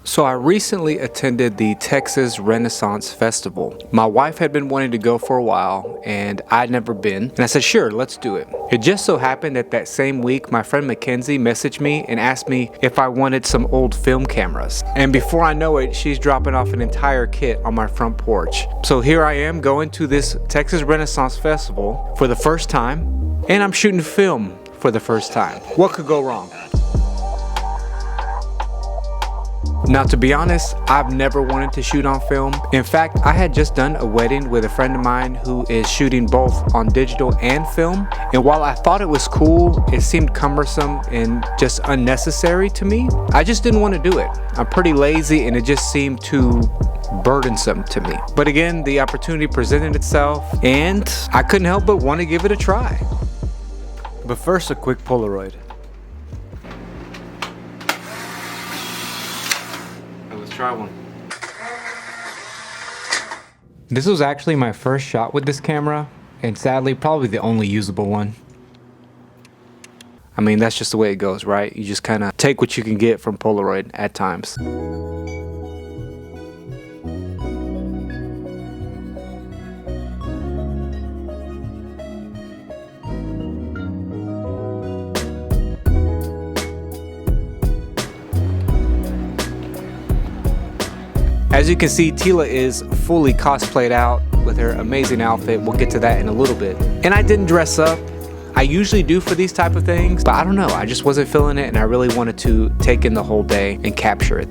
So I recently attended the Texas Renaissance Festival. My wife had been wanting to go for a while and I'd never been. And I said, sure, let's do it. It just so happened that same week, my friend Mackenzie messaged me and asked me if I wanted some old film cameras. And before I know it, she's dropping off an entire kit on my front porch. So here I am going to this Texas Renaissance Festival for the first time, and I'm shooting film for the first time. What could go wrong? Now, to be honest, I've never wanted to shoot on film. In fact, I had just done a wedding with a friend of mine who is shooting both on digital and film. And while I thought it was cool, it seemed cumbersome and just unnecessary to me. I just didn't want to do it. I'm pretty lazy and it just seemed too burdensome to me. But again, the opportunity presented itself and I couldn't help but want to give it a try. But first, a quick Polaroid. Try one. This was actually my first shot with this camera, and sadly probably the only usable one. I mean, that's just the way it goes, right? You just kind of take what you can get from Polaroid at times. As you can see, Tila is fully cosplayed out with her amazing outfit. We'll get to that in a little bit. And I didn't dress up. I usually do for these type of things, but I don't know. I just wasn't feeling it and I really wanted to take in the whole day and capture it.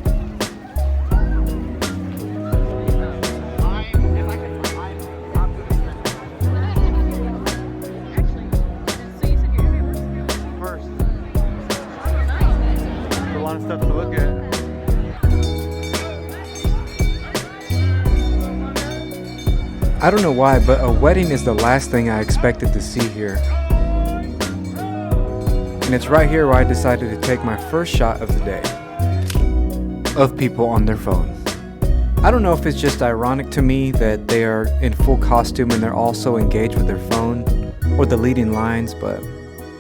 A lot of stuff to look at. I don't know why, but a wedding is the last thing I expected to see here. And it's right here where I decided to take my first shot of the day. Of people on their phone. I don't know if it's just ironic to me that they are in full costume and they're also engaged with their phone, or the leading lines, but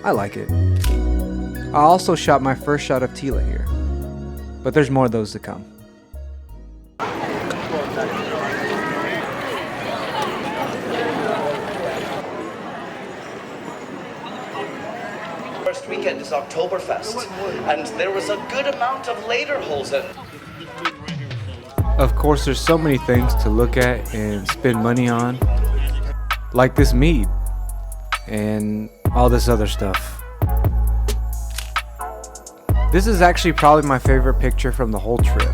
I like it. I also shot my first shot of Tila here. But there's more of those to come. First weekend is Oktoberfest, and there was a good amount of lederhosen. Of course, there's so many things to look at and spend money on, like this mead and all this other stuff. This is actually probably my favorite picture from the whole trip.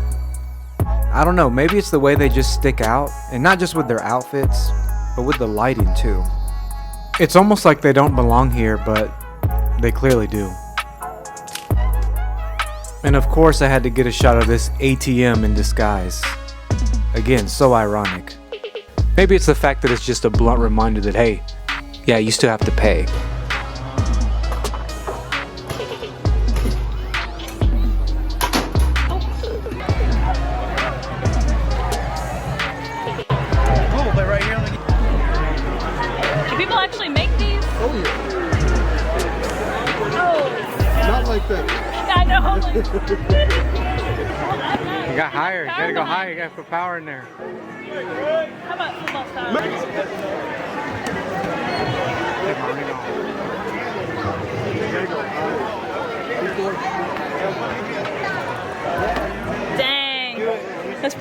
I don't know, maybe it's the way they just stick out, and not just with their outfits, but with the lighting too. It's almost like they don't belong here, but they clearly do. And of course I had to get a shot of this ATM in disguise. Again, so ironic. Maybe it's the fact that it's just a blunt reminder that, hey, yeah, you still have to pay. Oh, but right here on the... Do people actually make these? Oh, yeah. Not like that. I know. You got higher, you gotta go higher, you gotta put power in there. How about football style? Dang. That's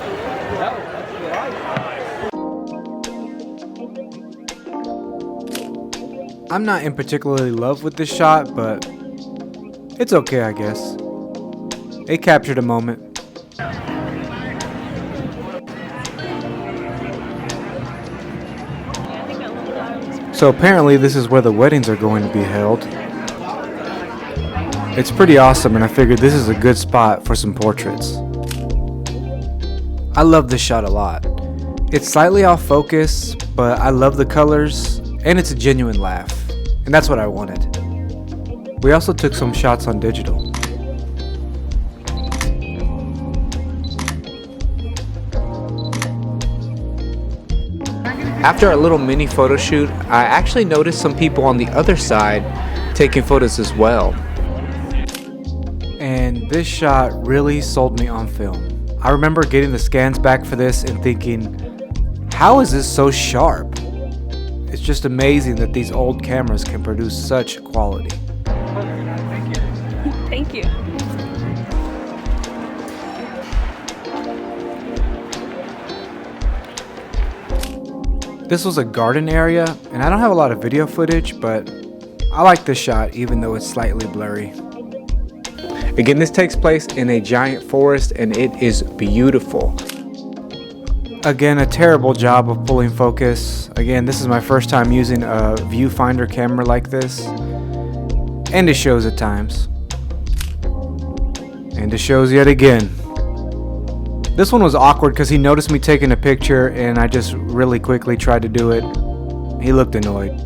I'm not in particularly love with this shot, but it's okay, I guess. It captured a moment. So apparently this is where the weddings are going to be held. It's pretty awesome, and I figured this is a good spot for some portraits. I love this shot a lot. It's slightly off focus, but I love the colors, and it's a genuine laugh. And that's what I wanted. We also took some shots on digital. After our little mini photo shoot, I actually noticed some people on the other side taking photos as well. And this shot really sold me on film. I remember getting the scans back for this and thinking, how is this so sharp? It's just amazing that these old cameras can produce such quality. Thank you. This was a garden area, and I don't have a lot of video footage, but I like this shot even though it's slightly blurry. Again, this takes place in a giant forest and it is beautiful. Again, a terrible job of pulling focus. Again, this is my first time using a viewfinder camera like this. And it shows at times. And it shows yet again. This one was awkward because he noticed me taking a picture and I just really quickly tried to do it. He looked annoyed.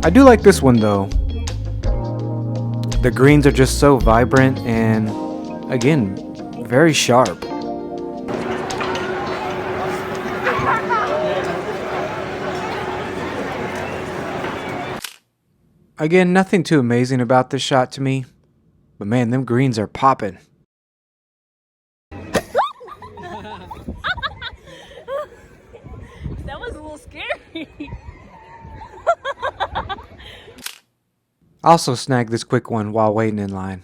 I do like this one though. The greens are just so vibrant and, again, very sharp. Again, nothing too amazing about this shot to me, but man, them greens are popping. That was a little scary. I also snagged this quick one while waiting in line.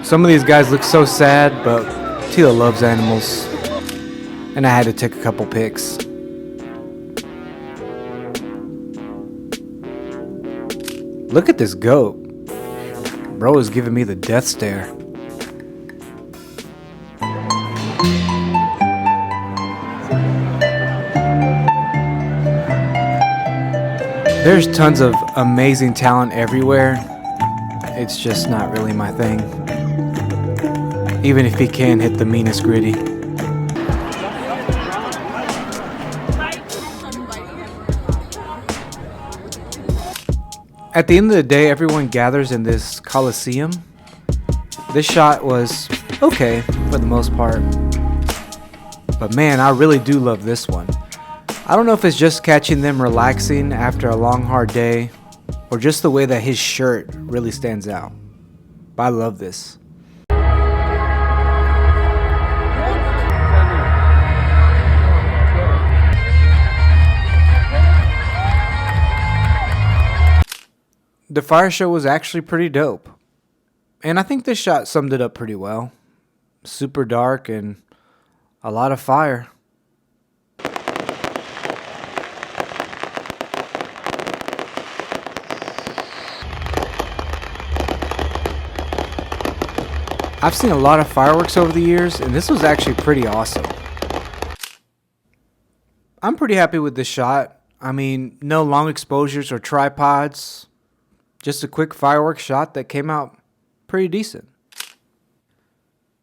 Some of these guys look so sad, but Tila loves animals, and I had to take a couple pics. Look at this goat. Bro is giving me the death stare. There's tons of amazing talent everywhere. It's just not really my thing. Even if he can hit the meanest gritty. At the end of the day, everyone gathers in this coliseum. This shot was okay for the most part. But man, I really do love this one. I don't know if it's just catching them relaxing after a long hard day, or just the way that his shirt really stands out. But I love this. The fire show was actually pretty dope. And I think this shot summed it up pretty well. Super dark and a lot of fire. I've seen a lot of fireworks over the years, and this was actually pretty awesome. I'm pretty happy with this shot. I mean, no long exposures or tripods. Just a quick fireworks shot that came out pretty decent.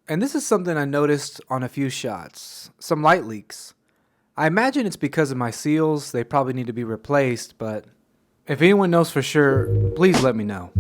And this is something I noticed on a few shots. Some light leaks. I imagine it's because of my seals. They probably need to be replaced, but if anyone knows for sure, please let me know.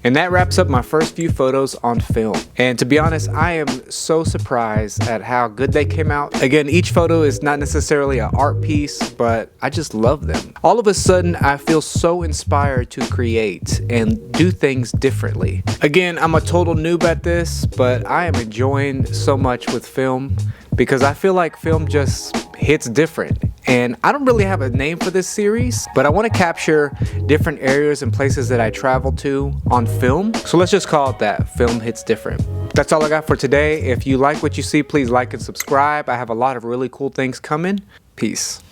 And that wraps up my first few photos on film. And to be honest, I am so surprised at how good they came out. Again, each photo is not necessarily an art piece, but I just love them. All of a sudden, I feel so inspired to create and do things differently. Again, I'm a total noob at this, but I am enjoying so much with film because I feel like film just hits different. And I don't really have a name for this series, but I want to capture different areas and places that I travel to on film. So let's just call it that, Film Hits Different. That's all I got for today. If you like what you see, please like and subscribe. I have a lot of really cool things coming. Peace.